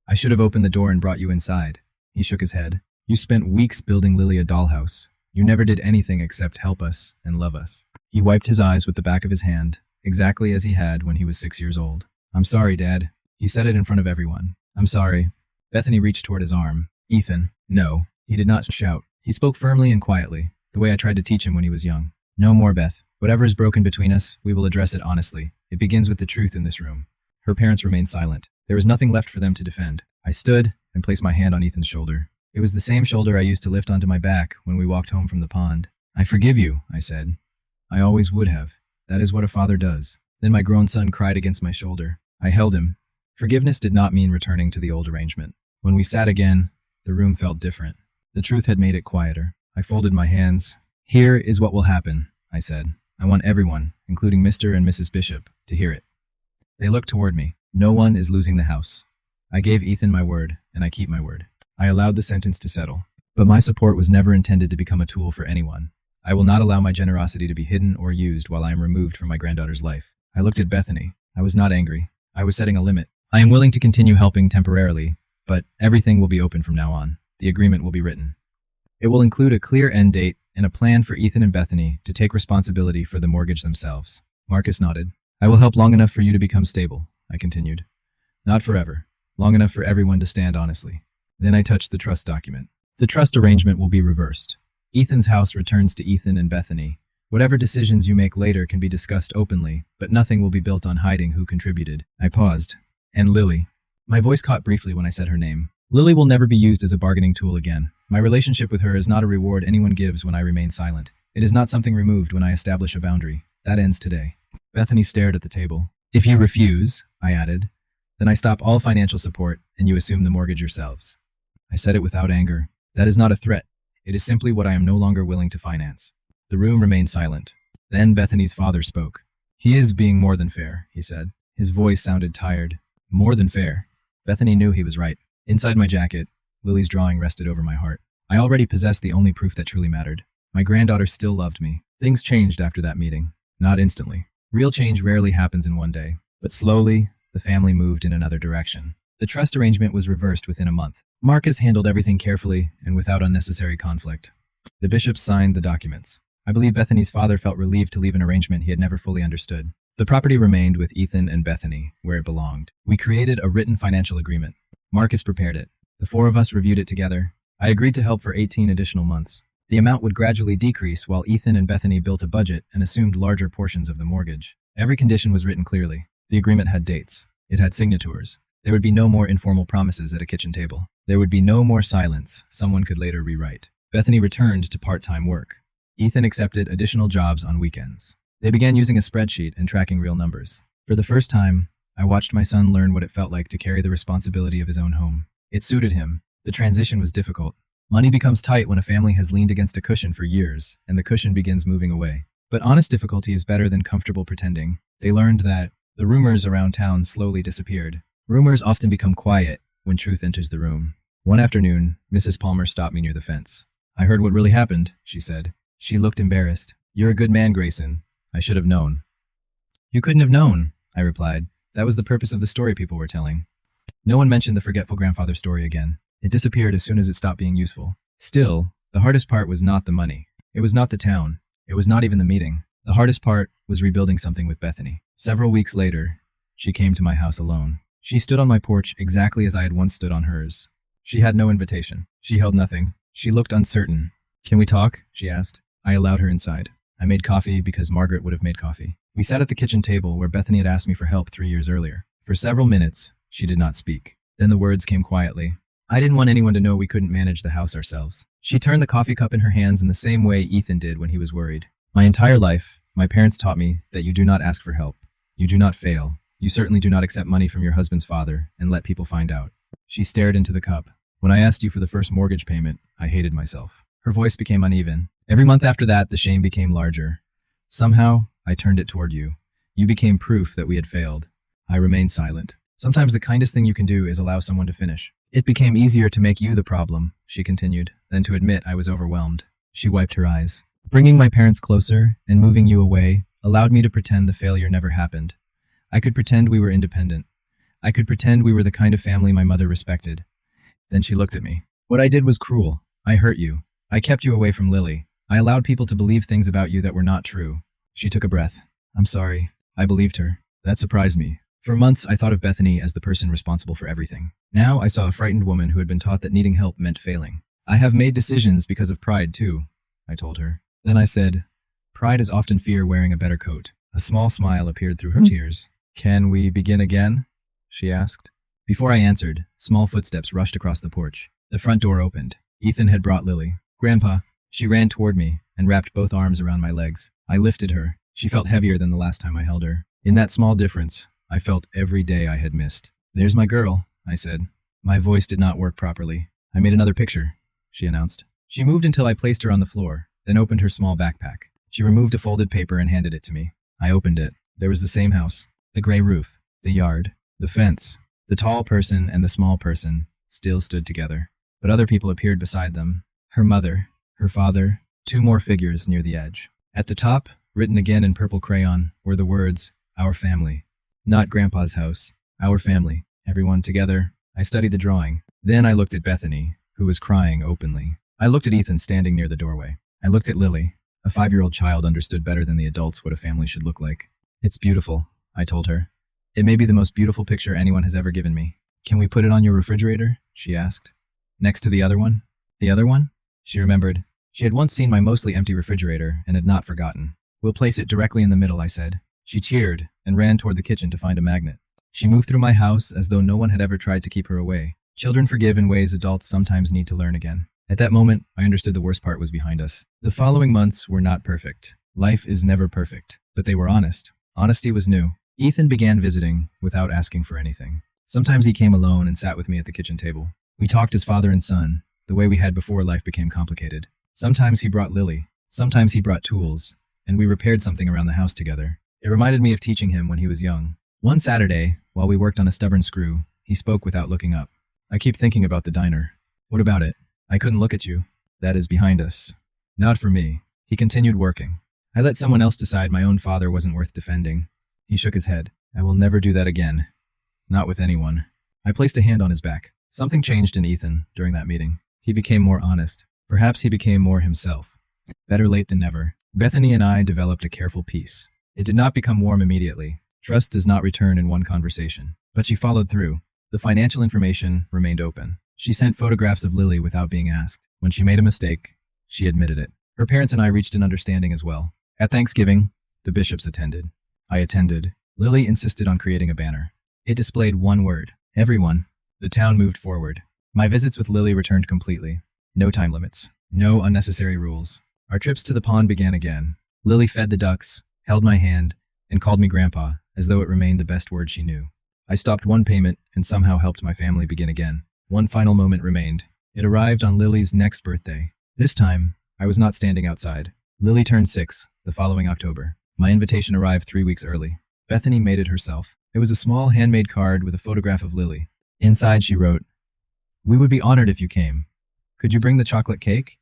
I should have opened the door and brought you inside. He shook his head. You spent weeks building Lily a dollhouse. You never did anything except help us and love us. He wiped his eyes with the back of his hand, exactly as he had when he was 6 years old. I'm sorry, Dad. He said it in front of everyone. I'm sorry. Bethany reached toward his arm. Ethan. No. He did not shout. He spoke firmly and quietly, the way I tried to teach him when he was young. No more, Beth. Whatever is broken between us, we will address it honestly. It begins with the truth in this room. Her parents remained silent. There was nothing left for them to defend. I stood and placed my hand on Ethan's shoulder. It was the same shoulder I used to lift onto my back when we walked home from the pond. "I forgive you," I said. "I always would have. That is what a father does." Then my grown son cried against my shoulder. I held him. Forgiveness did not mean returning to the old arrangement. When we sat again, the room felt different. The truth had made it quieter. I folded my hands. "Here is what will happen," I said. "I want everyone, including Mr. and Mrs. Bishop, to hear it." They looked toward me. "No one is losing the house." I gave Ethan my word, and I keep my word. I allowed the sentence to settle. But my support was never intended to become a tool for anyone. I will not allow my generosity to be hidden or used while I am removed from my granddaughter's life. I looked at Bethany. I was not angry. I was setting a limit. "I am willing to continue helping temporarily, but everything will be open from now on. The agreement will be written. It will include a clear end date and a plan for Ethan and Bethany to take responsibility for the mortgage themselves." Marcus nodded. "I will help long enough for you to become stable," I continued. "Not forever. Long enough for everyone to stand honestly." Then I touched the trust document. The trust arrangement will be reversed. Ethan's house returns to Ethan and Bethany. Whatever decisions you make later can be discussed openly, but nothing will be built on hiding who contributed. I paused. "And Lily." My voice caught briefly when I said her name. "Lily will never be used as a bargaining tool again. My relationship with her is not a reward anyone gives when I remain silent. It is not something removed when I establish a boundary. That ends today." Bethany stared at the table. "If you refuse," I added, "then I stop all financial support and you assume the mortgage yourselves." I said it without anger. That is not a threat. It is simply what I am no longer willing to finance. The room remained silent. Then Bethany's father spoke. "He is being more than fair," he said. His voice sounded tired. "More than fair." Bethany knew he was right. Inside my jacket, Lily's drawing rested over my heart. I already possessed the only proof that truly mattered. My granddaughter still loved me. Things changed after that meeting. Not instantly. Real change rarely happens in one day. But slowly, the family moved in another direction. The trust arrangement was reversed within a month. Marcus handled everything carefully and without unnecessary conflict. The bishops signed the documents. I believe Bethany's father felt relieved to leave an arrangement he had never fully understood. The property remained with Ethan and Bethany, where it belonged. We created a written financial agreement. Marcus prepared it. The four of us reviewed it together. I agreed to help for 18 additional months. The amount would gradually decrease while Ethan and Bethany built a budget and assumed larger portions of the mortgage. Every condition was written clearly. The agreement had dates. It had signatures. There would be no more informal promises at a kitchen table. There would be no more silence someone could later rewrite. Bethany returned to part-time work. Ethan accepted additional jobs on weekends. They began using a spreadsheet and tracking real numbers. For the first time, I watched my son learn what it felt like to carry the responsibility of his own home. It suited him. The transition was difficult. Money becomes tight when a family has leaned against a cushion for years, and the cushion begins moving away. But honest difficulty is better than comfortable pretending. They learned that the rumors around town slowly disappeared. Rumors often become quiet when truth enters the room. One afternoon, Mrs. Palmer stopped me near the fence. "I heard what really happened," she said. She looked embarrassed. "You're a good man, Grayson. I should have known." "You couldn't have known," I replied. "That was the purpose of the story people were telling." No one mentioned the forgetful grandfather story again. It disappeared as soon as it stopped being useful. Still, the hardest part was not the money. It was not the town. It was not even the meeting. The hardest part was rebuilding something with Bethany. Several weeks later, she came to my house alone. She stood on my porch exactly as I had once stood on hers. She had no invitation. She held nothing. She looked uncertain. "Can we talk?" she asked. I allowed her inside. I made coffee because Margaret would have made coffee. We sat at the kitchen table where Bethany had asked me for help 3 years earlier. For several minutes, she did not speak. Then the words came quietly. "I didn't want anyone to know we couldn't manage the house ourselves." She turned the coffee cup in her hands in the same way Ethan did when he was worried. "My entire life, my parents taught me that you do not ask for help. You do not fail. You certainly do not accept money from your husband's father and let people find out." She stared into the cup. "When I asked you for the first mortgage payment, I hated myself." Her voice became uneven. "Every month after that, the shame became larger. Somehow, I turned it toward you. You became proof that we had failed." I remained silent. "Sometimes the kindest thing you can do is allow someone to finish." "It became easier to make you the problem," she continued, than to admit I was overwhelmed. She wiped her eyes. "Bringing my parents closer and moving you away allowed me to pretend the failure never happened. I could pretend we were independent. I could pretend we were the kind of family my mother respected." Then she looked at me. "What I did was cruel. I hurt you. I kept you away from Lily. I allowed people to believe things about you that were not true." She took a breath. "I'm sorry." I believed her. That surprised me. For months, I thought of Bethany as the person responsible for everything. Now, I saw a frightened woman who had been taught that needing help meant failing. "I have made decisions because of pride, too," I told her. Then I said, "Pride is often fear wearing a better coat." A small smile appeared through her tears. "Can we begin again?" she asked. Before I answered, small footsteps rushed across the porch. The front door opened. Ethan had brought Lily. Grandpa. She ran toward me and wrapped both arms around my legs. I lifted her. She felt heavier than the last time I held her. In that small difference, I felt every day I had missed. There's my girl, I said. My voice did not work properly. I made another picture, she announced. She moved until I placed her on the floor, then opened her small backpack. She removed a folded paper and handed it to me. I opened it. There was the same house, the gray roof, the yard, the fence. The tall person and the small person still stood together, but other people appeared beside them. Her mother, her father, two more figures near the edge. At the top, written again in purple crayon, were the words, "Our family." Not Grandpa's house. Our family. Everyone together. I studied the drawing. Then I looked at Bethany, who was crying openly. I looked at Ethan standing near the doorway. I looked at Lily. A 5-year-old child understood better than the adults what a family should look like. It's beautiful, I told her. It may be the most beautiful picture anyone has ever given me. Can we put it on your refrigerator? She asked. Next to the other one? The other one? She remembered. She had once seen my mostly empty refrigerator and had not forgotten. We'll place it directly in the middle, I said. She cheered and ran toward the kitchen to find a magnet. She moved through my house as though no one had ever tried to keep her away. Children forgive in ways adults sometimes need to learn again. At that moment, I understood the worst part was behind us. The following months were not perfect. Life is never perfect, but they were honest. Honesty was new. Ethan began visiting without asking for anything. Sometimes he came alone and sat with me at the kitchen table. We talked as father and son, the way we had before life became complicated. Sometimes he brought Lily. Sometimes he brought tools, and we repaired something around the house together. It reminded me of teaching him when he was young. One Saturday, while we worked on a stubborn screw, he spoke without looking up. I keep thinking about the diner. What about it? I couldn't look at you. That is behind us. Not for me. He continued working. I let someone else decide my own father wasn't worth defending. He shook his head. I will never do that again. Not with anyone. I placed a hand on his back. Something changed in Ethan during that meeting. He became more honest. Perhaps he became more himself. Better late than never. Bethany and I developed a careful peace. It did not become warm immediately. Trust does not return in one conversation. But she followed through. The financial information remained open. She sent photographs of Lily without being asked. When she made a mistake, she admitted it. Her parents and I reached an understanding as well. At Thanksgiving, the bishops attended. I attended. Lily insisted on creating a banner. It displayed one word. Everyone. The town moved forward. My visits with Lily returned completely. No time limits. No unnecessary rules. Our trips to the pond began again. Lily fed the ducks, held my hand, and called me Grandpa, as though it remained the best word she knew. I stopped one payment and somehow helped my family begin again. One final moment remained. It arrived on Lily's next birthday. This time, I was not standing outside. Lily turned 6 the following October. My invitation arrived 3 weeks early. Bethany made it herself. It was a small handmade card with a photograph of Lily. Inside she wrote, "We would be honored if you came. Could you bring the chocolate cake?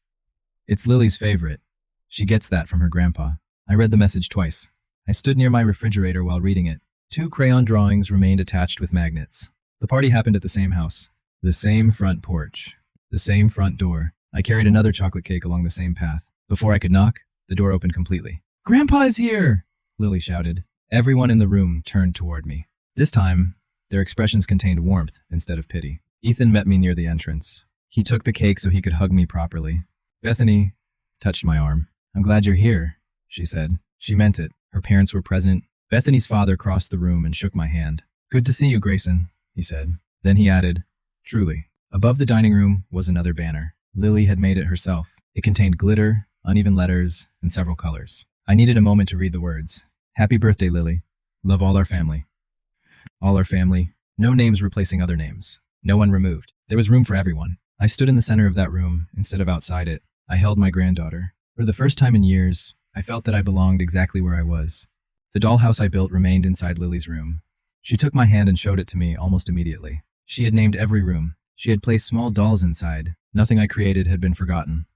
It's Lily's favorite. She gets that from her grandpa." I read the message twice. I stood near my refrigerator while reading it. 2 crayon drawings remained attached with magnets. The party happened at the same house. The same front porch. The same front door. I carried another chocolate cake along the same path. Before I could knock, the door opened completely. "Grandpa is here!" Lily shouted. Everyone in the room turned toward me. This time, their expressions contained warmth instead of pity. Ethan met me near the entrance. He took the cake so he could hug me properly. Bethany touched my arm. "I'm glad you're here," she said. She meant it. Her parents were present. Bethany's father crossed the room and shook my hand. "Good to see you, Grayson," he said. Then he added, "Truly." Above the dining room was another banner. Lily had made it herself. It contained glitter, uneven letters, and several colors. I needed a moment to read the words. "Happy birthday, Lily. Love all our family." All our family. No names replacing other names. No one removed. There was room for everyone. I stood in the center of that room instead of outside it. I held my granddaughter. For the first time in years, I felt that I belonged exactly where I was. The dollhouse I built remained inside Lily's room. She took my hand and showed it to me almost immediately. She had named every room. She had placed small dolls inside. Nothing I created had been forgotten.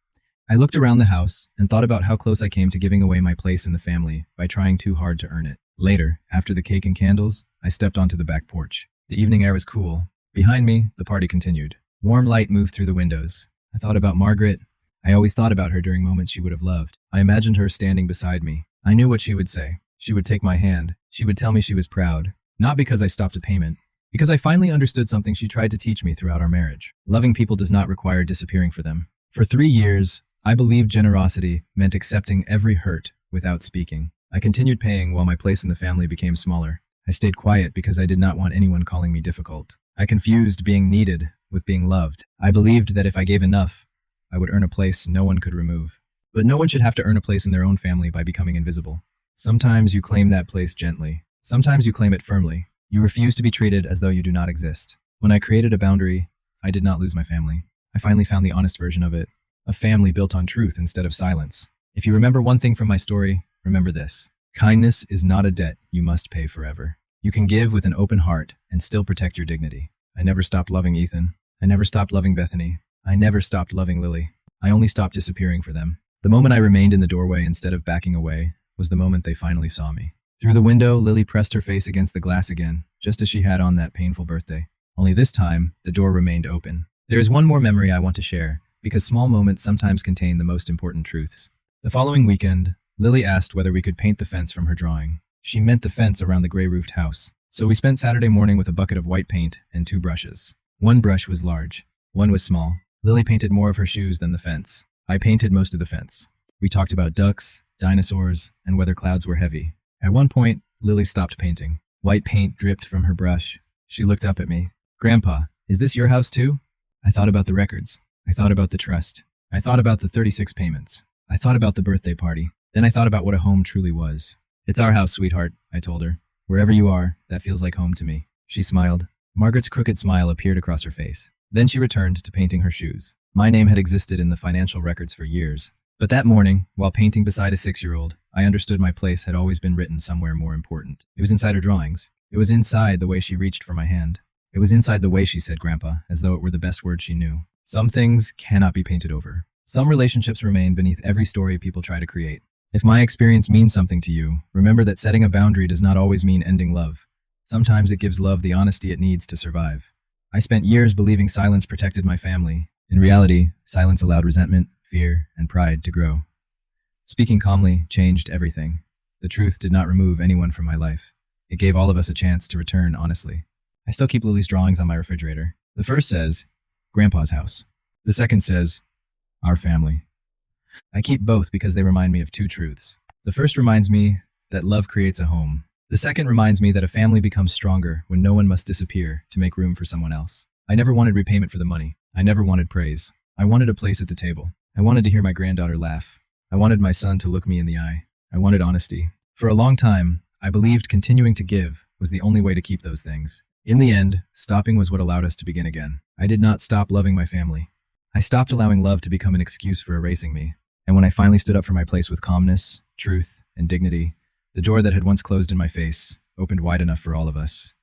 I looked around the house and thought about how close I came to giving away my place in the family by trying too hard to earn it. Later, after the cake and candles, I stepped onto the back porch. The evening air was cool. Behind me, the party continued. Warm light moved through the windows. I thought about Margaret. I always thought about her during moments she would have loved. I imagined her standing beside me. I knew what she would say. She would take my hand. She would tell me she was proud. Not because I stopped a payment. Because I finally understood something she tried to teach me throughout our marriage. Loving people does not require disappearing for them. For 3 years, I believed generosity meant accepting every hurt without speaking. I continued paying while my place in the family became smaller. I stayed quiet because I did not want anyone calling me difficult. I confused being needed with being loved. I believed that if I gave enough, I would earn a place no one could remove. But no one should have to earn a place in their own family by becoming invisible. Sometimes you claim that place gently. Sometimes you claim it firmly. You refuse to be treated as though you do not exist. When I created a boundary, I did not lose my family. I finally found the honest version of it. A family built on truth instead of silence. If you remember one thing from my story, remember this. Kindness is not a debt you must pay forever. You can give with an open heart and still protect your dignity. I never stopped loving Ethan. I never stopped loving Bethany. I never stopped loving Lily. I only stopped disappearing for them. The moment I remained in the doorway instead of backing away was the moment they finally saw me. Through the window, Lily pressed her face against the glass again, just as she had on that painful birthday. Only this time, the door remained open. There is one more memory I want to share, because small moments sometimes contain the most important truths. The following weekend, Lily asked whether we could paint the fence from her drawing. She meant the fence around the gray-roofed house. So we spent Saturday morning with a bucket of white paint and 2 brushes. One brush was large, one was small. Lily painted more of her shoes than the fence. I painted most of the fence. We talked about ducks, dinosaurs, and whether clouds were heavy. At one point, Lily stopped painting. White paint dripped from her brush. She looked up at me. "Grandpa, is this your house too?" I thought about the records. I thought about the trust. I thought about the 36 payments. I thought about the birthday party. Then I thought about what a home truly was. "It's our house, sweetheart," I told her. "Wherever you are, that feels like home to me." She smiled. Margaret's crooked smile appeared across her face. Then she returned to painting her shoes. My name had existed in the financial records for years. But that morning, while painting beside a 6-year-old, I understood my place had always been written somewhere more important. It was inside her drawings. It was inside the way she reached for my hand. It was inside the way she said grandpa, as though it were the best word she knew. Some things cannot be painted over. Some relationships remain beneath every story people try to create. If my experience means something to you, remember that setting a boundary does not always mean ending love. Sometimes it gives love the honesty it needs to survive. I spent years believing silence protected my family. In reality, silence allowed resentment, fear, and pride to grow. Speaking calmly changed everything. The truth did not remove anyone from my life. It gave all of us a chance to return honestly. I still keep Lily's drawings on my refrigerator. The first says, Grandpa's house. The second says, our family. I keep both because they remind me of 2 truths. The first reminds me that love creates a home. The second reminds me that a family becomes stronger when no one must disappear to make room for someone else. I never wanted repayment for the money. I never wanted praise. I wanted a place at the table. I wanted to hear my granddaughter laugh. I wanted my son to look me in the eye. I wanted honesty. For a long time, I believed continuing to give was the only way to keep those things. In the end, stopping was what allowed us to begin again. I did not stop loving my family. I stopped allowing love to become an excuse for erasing me. And when I finally stood up for my place with calmness, truth, and dignity, the door that had once closed in my face opened wide enough for all of us.